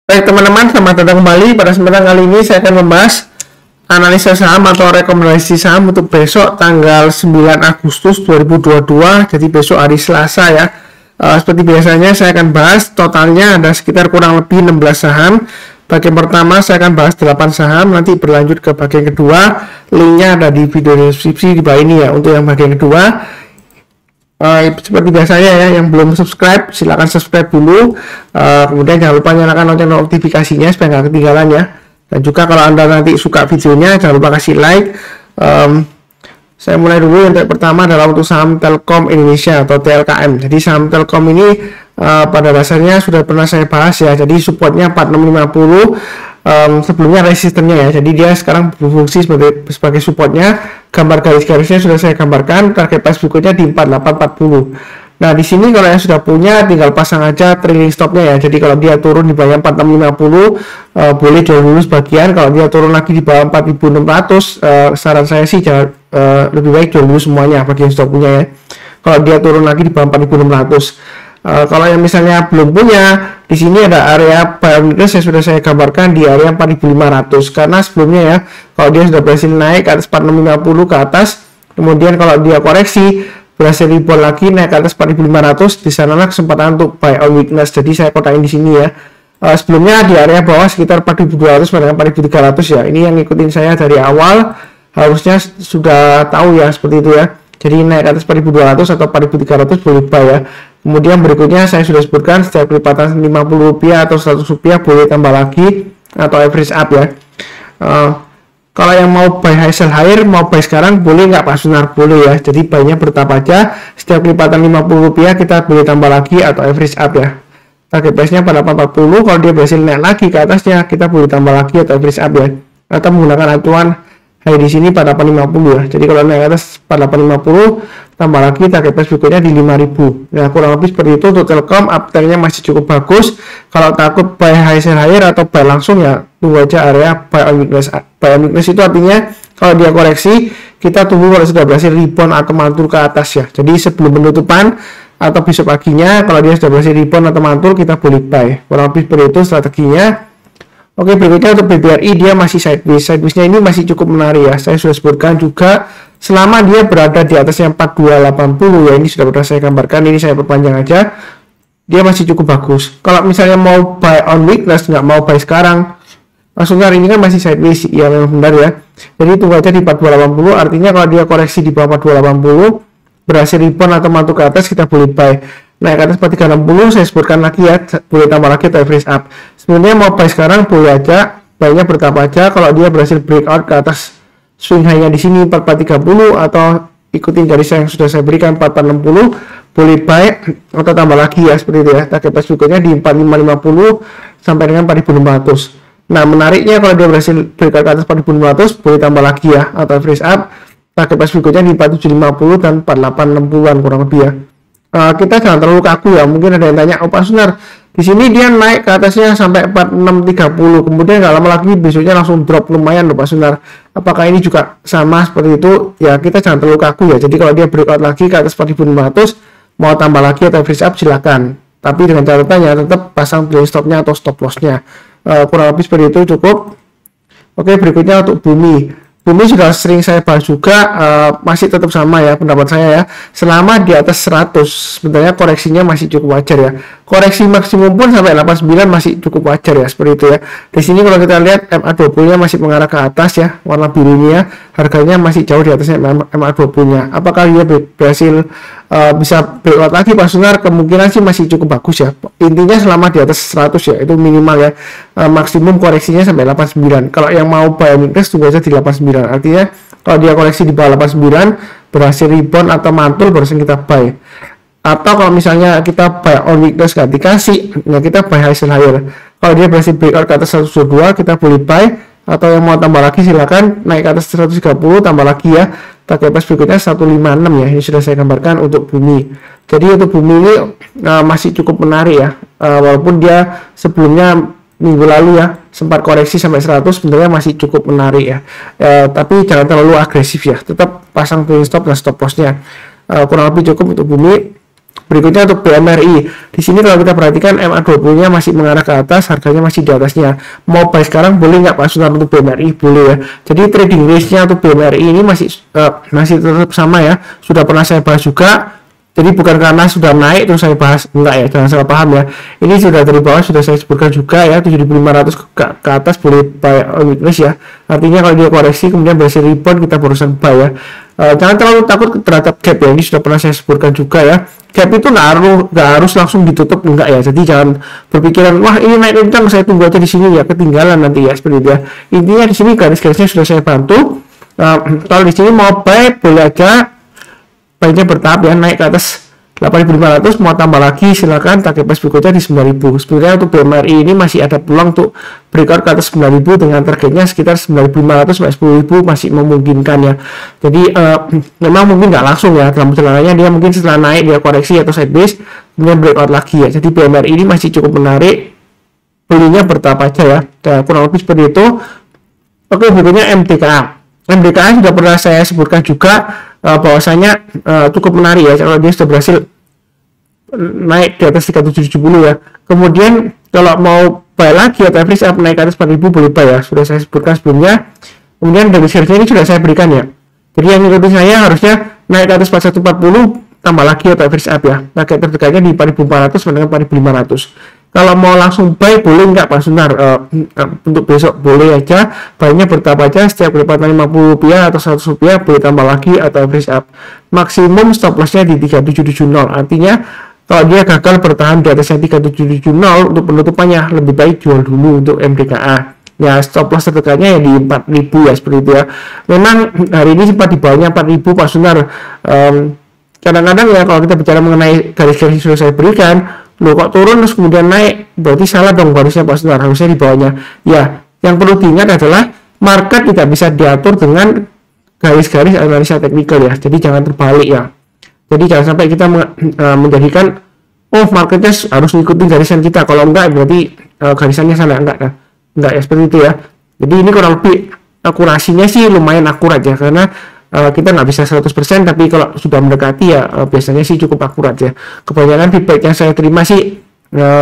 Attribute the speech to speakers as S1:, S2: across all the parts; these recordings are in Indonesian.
S1: Baik teman-teman, selamat datang kembali. Pada kesempatan kali ini saya akan membahas analisa saham atau rekomendasi saham untuk besok tanggal 9 Agustus 2022. Jadi besok hari Selasa ya. Seperti biasanya saya akan bahas totalnya ada sekitar kurang lebih 16 saham. Bagian pertama saya akan bahas 8 saham, nanti berlanjut ke bagian kedua. Linknya ada di video deskripsi di bawah ini ya untuk yang bagian kedua. Seperti biasanya ya, yang belum subscribe silahkan subscribe dulu, kemudian jangan lupa nyalakan lonceng notifikasinya supaya nggak ketinggalan ya. Dan juga kalau anda nanti suka videonya jangan lupa kasih like. Saya mulai dulu. Yang pertama adalah untuk saham Telkom Indonesia atau TLKM. Jadi saham Telkom ini pada dasarnya sudah pernah saya bahas ya, jadi supportnya 4650, sebelumnya resistennya ya, jadi dia sekarang berfungsi sebagai supportnya. Gambar garis-garisnya sudah saya gambarkan, target price berikutnya di 4840. Nah di sini kalau yang sudah punya tinggal pasang aja trailing stopnya ya, jadi kalau dia turun di bawah 4650 boleh jual dulu sebagian. Kalau dia turun lagi di bawah 4600, saran saya sih jangan, lebih baik jual dulu semuanya bagi yang sudah punya ya, kalau dia turun lagi di bawah 4600. Kalau yang misalnya belum punya, di sini ada area buy on weakness yang sudah saya gambarkan di area 4500, karena sebelumnya ya kalau dia sudah berhasil naik ke atas 4650 ke atas, kemudian kalau dia koreksi berhasil rebound lagi naik ke atas 4500, di sanalah kesempatan untuk buy on weakness. Jadi saya kotakin di sini ya. Sebelumnya di area bawah sekitar 4200 pada 4300 ya. Ini yang ngikutin saya dari awal harusnya sudah tahu ya seperti itu ya. Jadi naik ke atas 4200 atau 4300 boleh buy ya. Kemudian berikutnya saya sudah sebutkan setiap kelipatan Rp50 atau Rp100 boleh tambah lagi atau average up ya. Kalau yang mau buy high sell higher, mau buy sekarang boleh nggak Pak Sunar? Boleh ya. Jadi buy-nya bertahap aja. Setiap kelipatan Rp50 kita boleh tambah lagi atau average up ya. Target price-nya pada 440. Kalau dia berhasil naik lagi ke atasnya, kita boleh tambah lagi atau average up ya. Atau menggunakan acuan high di sini pada 850 ya. Jadi kalau naik atas pada 850 tambah lagi target price berikutnya di 5000. Nah kurang lebih seperti itu untuk Telkom. Uptrendnya masih cukup bagus. Kalau takut buy high sell higher atau buy langsung ya tunggu aja area buy on weakness. Buy on weakness itu artinya kalau dia koreksi kita tunggu kalau sudah berhasil rebound atau mantul ke atas ya. Jadi sebelum penutupan atau besok paginya kalau dia sudah berhasil rebound atau mantul kita boleh buy. Kurang lebih seperti itu strateginya. Oke, berikutnya untuk BBRI dia masih sideways. Sideways-nya ini masih cukup menarik ya. Saya sudah sebutkan juga selama dia berada di atasnya 4280 ya, ini sudah pernah saya gambarkan, ini saya perpanjang aja. Dia masih cukup bagus. Kalau misalnya mau buy on weakness, nggak mau buy sekarang, maksudnya hari ini kan masih sideways ya, memang benar ya. Jadi tunggu aja di 4280, artinya kalau dia koreksi di bawah 4280 berhasil rebound atau mantul ke atas kita boleh buy. Naik ke atas 4360 saya sebutkan lagi ya, boleh tambah lagi atau average up. Sebenarnya mau buy sekarang boleh aja, buy-nya bertahap aja. Kalau dia berhasil breakout ke atas swing high-nya di sini 4430 atau ikutin garis yang sudah saya berikan 4460 boleh buy atau tambah lagi ya seperti itu ya. Target price berikutnya di 4550 sampai dengan 4500. Nah menariknya kalau dia berhasil breakout ke atas 4500 boleh tambah lagi ya atau average up. Target price berikutnya di 4750 dan 4860-an kurang lebih ya. Kita jangan terlalu kaku ya. Mungkin ada yang tanya, oh Pak Sunar, di sini dia naik ke atasnya sampai 4630, kemudian nggak lama lagi besoknya langsung drop lumayan loh Pak Sunar. Apakah ini juga sama seperti itu? Ya kita jangan terlalu kaku ya. Jadi kalau dia breakout lagi ke atas 4500, mau tambah lagi atau average up silakan. Tapi dengan catatannya tetap pasang trailing stopnya atau stop lossnya. Kurang lebih seperti itu cukup. Oke, berikutnya untuk Bumi. Bumi sudah sering saya bahas juga, masih tetap sama ya pendapat saya ya. Selama di atas 100 sebenarnya koreksinya masih cukup wajar ya. Koreksi maksimum pun sampai 89 masih cukup wajar ya, seperti itu ya. Di sini kalau kita lihat MA20-nya masih mengarah ke atas ya, warna birunya, harganya masih jauh di atasnya MA20-nya. Apakah dia berhasil bisa breakout lagi Pak Sunar? Kemungkinan sih masih cukup bagus ya. Intinya selama di atas 100 ya, itu minimal ya. Maksimum koreksinya sampai 89. Kalau yang mau buy on weakness tunggu aja di 89. Artinya kalau dia koreksi di bawah 89 berhasil rebound atau mantul barusan kita buy. Atau kalau misalnya kita buy on weakness gak dikasih, ya kita buy high sell higher. Kalau dia berhasil breakout ke atas 122 kita boleh buy. Atau yang mau tambah lagi silakan naik ke atas 130 tambah lagi ya. Target price berikutnya 156 ya. Ini sudah saya gambarkan untuk Bumi. Jadi untuk Bumi ini masih cukup menarik ya. Walaupun dia sebelumnya minggu lalu ya sempat koreksi sampai 100, sebenarnya masih cukup menarik ya. Tapi jangan terlalu agresif ya. Tetap pasang trailing stop dan stop lossnya. Kurang lebih cukup untuk Bumi. Berikutnya untuk BMRI. Di sini kalau kita perhatikan MA20-nya masih mengarah ke atas, harganya masih di atasnya. Mau buy sekarang boleh nggak Pak Sunar untuk BMRI? Boleh ya. Jadi trading range-nya untuk BMRI ini masih tetap sama ya. Sudah pernah saya bahas juga. Jadi bukan karena sudah naik terus saya bahas, enggak ya, jangan salah paham ya. Ini sudah dari bawah sudah saya sebutkan juga ya, 7.500 ke atas boleh buy on weakness ya. Artinya kalau dia koreksi kemudian berhasil rebound kita barusan buy ya. Jangan terlalu takut terhadap gap ya, ini sudah pernah saya sebutkan juga ya. Gap itu nggak harus langsung ditutup, enggak ya. Jadi jangan berpikiran wah ini naik kencang saya tunggu aja di sini ya, ketinggalan nanti ya seperti itu ya. Intinya di sini garis-garisnya sudah saya bantu. Kalau di sini mau buy boleh aja, baiknya bertahap ya, naik ke atas 8.500 mau tambah lagi silakan, target price berikutnya di 9.000. Sebenarnya untuk BMRI ini masih ada peluang untuk breakout ke atas 9.000 dengan targetnya sekitar 9.500 sampai 10.000 masih memungkinkan ya. Jadi memang mungkin nggak langsung ya dalam perjalanannya, dia mungkin setelah naik dia koreksi atau sideways kemudian breakout lagi ya. Jadi BMRI ini masih cukup menarik, belinya bertahap aja ya. Dan kurang lebih seperti itu. Oke, berikutnya MDKA. MDKA sudah pernah saya sebutkan juga bahwasanya cukup menarik ya kalau dia sudah berhasil naik di atas 3770 ya. Kemudian kalau mau buy lagi atau average up naik ke atas 4000 boleh buy ya, sudah saya sebutkan sebelumnya. Kemudian dari share-nya ini sudah saya berikan ya. Jadi yang ikutin saya harusnya naik ke atas 4140 tambah lagi atau average up ya. Target terdekatnya di 4400 sampai dengan 4500. Kalau mau langsung buy boleh nggak Pak Sunar? Untuk besok boleh aja, buynya bertahap aja, setiap kelipatan Rp50 atau Rp100 boleh tambah lagi atau average up. Maksimum stop lossnya di 3770, artinya kalau dia gagal bertahan di atasnya 3770 untuk penutupannya lebih baik jual dulu untuk MDKA. Ya stop loss terdekatnya ya di 4000 ya seperti itu ya. Memang hari ini sempat di bawahnya 4000 Pak Sunar. Kadang-kadang ya kalau kita bicara mengenai garis-garis yang sudah saya berikan, loh kok turun terus kemudian naik, berarti salah dong harusnya Pak Sunar, harusnya di bawahnya ya. Yang perlu diingat adalah market tidak bisa diatur dengan garis-garis analisa teknikal ya, jadi jangan terbalik ya. Jadi jangan sampai kita menjadikan oh marketnya harus ngikutin garisan kita, kalau enggak berarti garisannya salah, enggak ya seperti itu ya. Jadi ini kurang lebih akurasinya sih lumayan akurat ya, karena kita nggak bisa 100%, tapi kalau sudah mendekati ya biasanya sih cukup akurat ya. Kebanyakan feedback yang saya terima sih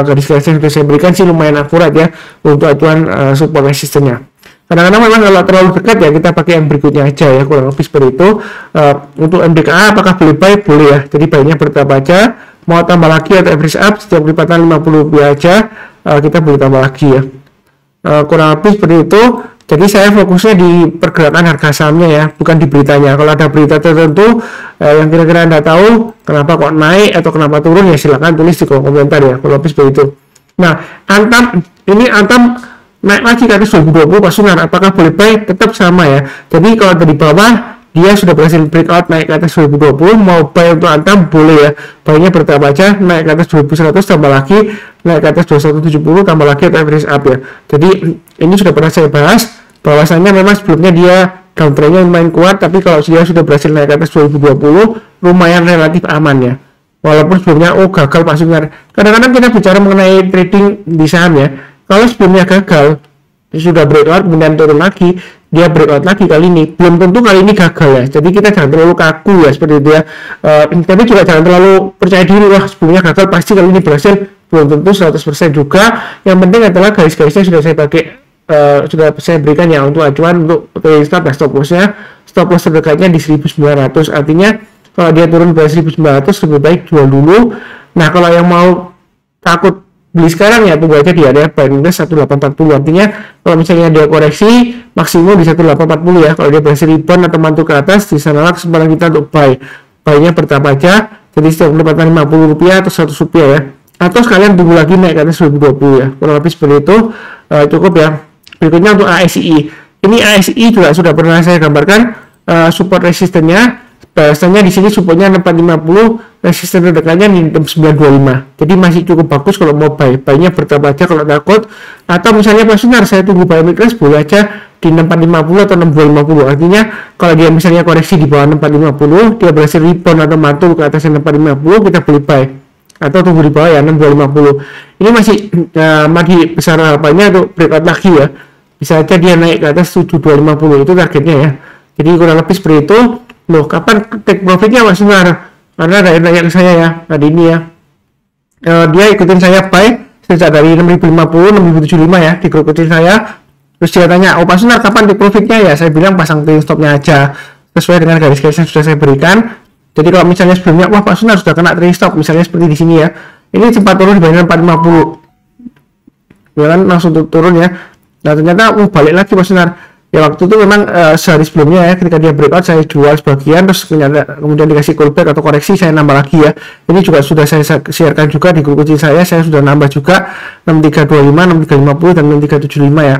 S1: garis-garis yang sudah saya berikan sih lumayan akurat ya untuk acuan support resistennya. Kadang-kadang memang kalau terlalu dekat ya kita pakai yang berikutnya aja ya, kurang lebih seperti itu. Untuk MDKA apakah boleh buy? Boleh ya, jadi buynya bertahap aja, mau tambah lagi atau average up setiap lipatan Rp50 aja kita boleh tambah lagi ya. Kurang lebih seperti itu. Jadi saya fokusnya di pergerakan harga sahamnya ya, bukan di beritanya. Kalau ada berita tertentu yang kira-kira Anda tahu kenapa kok naik atau kenapa turun ya silakan tulis di kolom komentar ya, kalau seperti itu. Nah, Antam naik lagi ke atas 2020 Pak Sunar, apakah boleh buy? Tetap sama ya. Jadi kalau dari bawah dia sudah berhasil breakout naik ke atas 2020, mau buy untuk Antam boleh ya. Buynya bertahap aja, naik ke atas 2100 tambah lagi, naik ke atas 2170 tambah lagi atau average up ya. Jadi ini sudah pernah saya bahas bahwasannya memang sebelumnya dia downtrendnya lumayan kuat, tapi kalau dia sudah berhasil naik ke atas 2020 lumayan relatif aman ya. Walaupun sebelumnya gagal Pak Sunar. Kadang-kadang kita bicara mengenai trading di saham ya, kalau sebelumnya gagal sudah breakout kemudian turun lagi, dia breakout lagi kali ini, belum tentu kali ini gagal ya. Jadi kita jangan terlalu kaku ya seperti itu ya. Tapi juga jangan terlalu percaya diri wah sebelumnya gagal pasti kali ini berhasil, belum tentu 100% juga. Yang penting adalah garis-garisnya sudah saya pakai, sudah saya berikan ya untuk acuan untuk stop dan stop lossnya. Stop loss terdekatnya di 1900, artinya kalau dia turun ke 1900 lebih baik jual dulu. Nah kalau yang mau takut beli sekarang ya tunggu aja di area buy minus 1840, artinya kalau misalnya dia koreksi maksimum di 1840 ya. Kalau dia berhasil rebound atau mantul ke atas, di sanalah kesempatan kita untuk buy-nya bertahap aja, jadi setiap pendapatan Rp50 atau Rp100 ya, atau sekalian tunggu lagi naik ke atas 2020 ya. Kurang lebih seperti itu cukup ya. Berikutnya untuk ASI. Ini ASI juga sudah pernah saya gambarkan support resistennya. Biasanya di sini supportnya 450, resisten terdekatnya di 925. Jadi masih cukup bagus kalau mau buy-nya bertahap aja kalau takut. Atau misalnya Pak Sunar saya tunggu buy weakness boleh aja di 6450 atau 6250. Artinya kalau dia misalnya koreksi di bawah 6450, dia berhasil rebound atau mantul ke atas 6450, kita boleh buy. Atau tunggu di bawah ya 6250. Ini masih besar harapannya untuk breakout lagi ya. Bisa aja dia naik ke atas 7250, itu targetnya ya. Jadi kurang lebih seperti itu. Loh, kapan take profitnya Mas Sunar? karena ada yang nanya ke saya ya tadi ini ya, dia ikutin saya buy sejak dari 6050 6075 ya di grup kecil saya. Terus dia tanya, Pak Sunar kapan di profitnya ya? Saya bilang pasang trading stopnya aja sesuai dengan garis-garis yang sudah saya berikan. Jadi kalau misalnya sebelumnya, wah Pak Sunar sudah kena trading stop, misalnya seperti di sini ya, ini sempat turun dibandingkan 450 ya kan, langsung turun ya. Nah ternyata balik lagi Pak Sunar ya, waktu itu memang sehari sebelumnya ya, ketika dia breakout saya jual sebagian, terus kemudian dikasih callback atau koreksi, saya nambah lagi ya. Ini juga sudah saya sharekan juga di grup kecil saya sudah nambah juga 6325 6350 dan 6375 ya.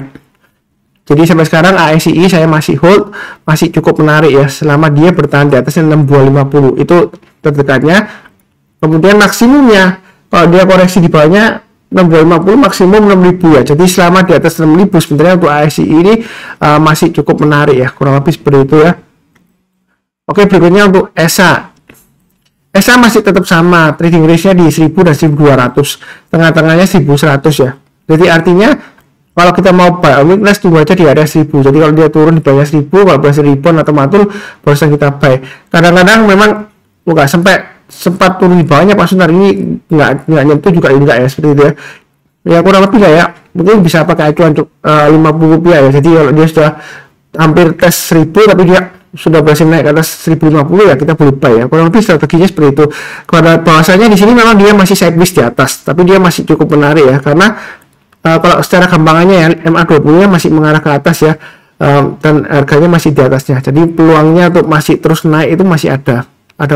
S1: Jadi sampai sekarang ASI saya masih hold, masih cukup menarik ya, selama dia bertahan di atasnya 6250 itu terdekatnya. Kemudian maksimumnya kalau dia koreksi di bawahnya 6250 maksimum 6000 ya. Jadi selama di atas 6000 sebenarnya untuk ASI ini masih cukup menarik ya, kurang lebih seperti itu ya. Oke, berikutnya untuk ESA. ESA masih tetap sama, trading range-nya di 1000 dan 1200, tengah-tengahnya 1100 ya. Jadi artinya kalau kita mau buy weakness, tunggu aja di area 1000. Jadi kalau dia turun di bawah 1000, kalau berhasil rebound atau matul, barusan kita buy. Kadang-kadang memang nggak sempat turun di bawahnya Pak Sunar, ini nggak nyentuh juga enggak ya, seperti itu ya. Ya kurang lebih lah ya, mungkin bisa pakai acuan untuk 50 rupiah ya. Jadi kalau dia sudah hampir tes 1000 tapi dia sudah berhasil naik ke atas 1050 ya, kita boleh buy ya. Kurang lebih strateginya seperti itu. Karena bahwasanya di sini memang dia masih sideways di atas, tapi dia masih cukup menarik ya, karena kalau secara gampangannya ya, MA20 nya masih mengarah ke atas ya, dan harganya masih di atasnya. Jadi peluangnya untuk masih terus naik itu masih ada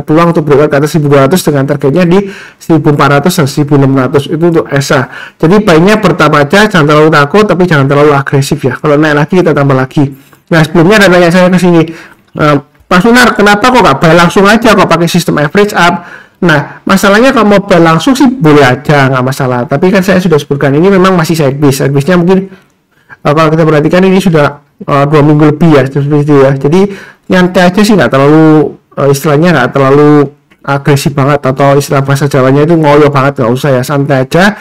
S1: peluang untuk bergerak ke atas 1200 dengan targetnya di 1400 dan 1600 itu untuk ESA. Jadi baiknya bertahap aja, jangan terlalu takut tapi jangan terlalu agresif ya. Kalau naik lagi kita tambah lagi. Nah sebelumnya ada nanya saya ke sini, Pak Sunar kenapa kok nggak buy langsung aja, kok pakai sistem average up? Nah, masalahnya kalau mau buy langsung sih boleh aja, nggak masalah. Tapi kan saya sudah sebutkan ini memang masih sideways-nya mungkin kalau kita perhatikan ini sudah 2 minggu lebih ya, seperti itu ya. Jadi nyantai aja sih, nggak terlalu istilahnya nggak terlalu agresif banget, atau istilah bahasa Jawanya itu ngoyo banget, nggak usah ya, santai aja.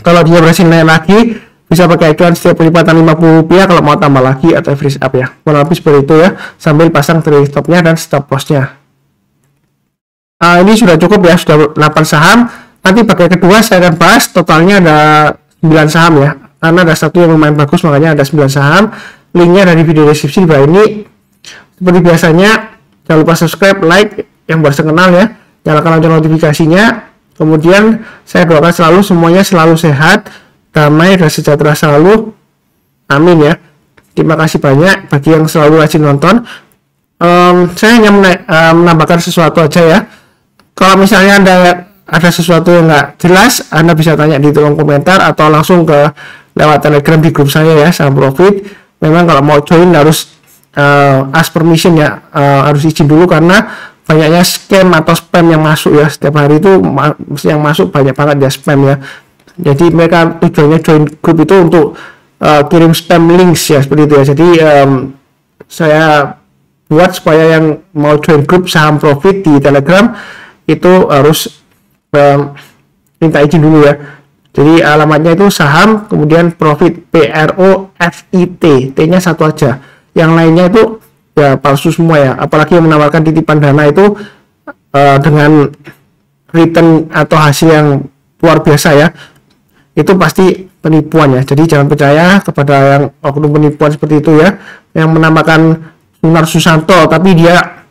S1: Kalau dia berhasil naik lagi, bisa pakai acuan setiap pelipatan 50 rupiah kalau mau tambah lagi atau average up ya. Kurang lebih seperti itu ya, sambil pasang trading stopnya dan stop lossnya. Ini sudah cukup ya, sudah 8 saham. Nanti bagian kedua saya akan bahas totalnya ada 9 saham ya, karena ada satu yang lumayan bagus, makanya ada 9 saham. Linknya dari video deskripsi di bawah ini. Seperti biasanya jangan lupa subscribe, like, yang baru kenal ya, nyalakan lonceng notifikasinya. Kemudian saya doakan selalu semuanya selalu sehat, damai dan sejahtera selalu, amin ya. Terima kasih banyak bagi yang selalu rajin nonton. Saya hanya menambahkan sesuatu aja ya. Kalau misalnya ada sesuatu yang nggak jelas, Anda bisa tanya di kolom komentar atau langsung ke lewat Telegram di grup saya ya, Saham Profit. Memang kalau mau join harus ask permission ya, harus izin dulu karena banyaknya scam atau spam yang masuk ya. Setiap hari itu yang masuk banyak banget ya, spam ya. Jadi mereka tujuannya join grup itu untuk kirim spam links ya, seperti itu ya. Jadi saya buat supaya yang mau join grup Saham Profit di Telegram itu harus minta izin dulu ya. Jadi alamatnya itu saham kemudian profit, PROFIT, T-nya satu aja. Yang lainnya itu ya palsu semua ya. Apalagi yang menawarkan titipan dana itu dengan return atau hasil yang luar biasa ya. Itu pasti penipuan ya. Jadi jangan percaya kepada yang oknum penipuan seperti itu ya, yang menamakan Sunar Susanto tapi dia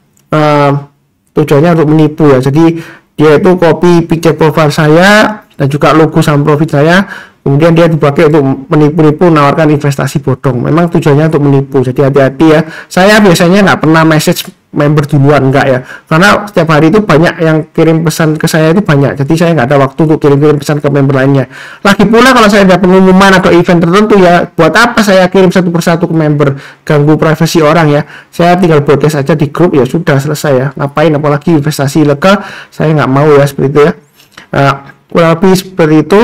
S1: tujuannya untuk menipu ya. Jadi dia itu copy picture profile saya dan juga logo Saham Profit saya, kemudian dia dipakai untuk menipu-nipu, menawarkan investasi bodong. Memang tujuannya untuk menipu, jadi hati-hati ya. Saya biasanya nggak pernah message member duluan, enggak ya, karena setiap hari itu banyak yang kirim pesan ke saya, itu banyak, jadi saya nggak ada waktu untuk kirim-kirim pesan ke member lainnya. Lagi pula kalau saya ada pengumuman atau event tertentu ya, buat apa saya kirim satu persatu ke member, ganggu privasi orang ya. Saya tinggal broadcast aja di grup ya, sudah selesai ya. Ngapain apalagi investasi ilegal, saya nggak mau ya, seperti itu ya. Kurang lebih seperti itu.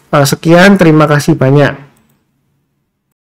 S1: Sekian, terima kasih banyak.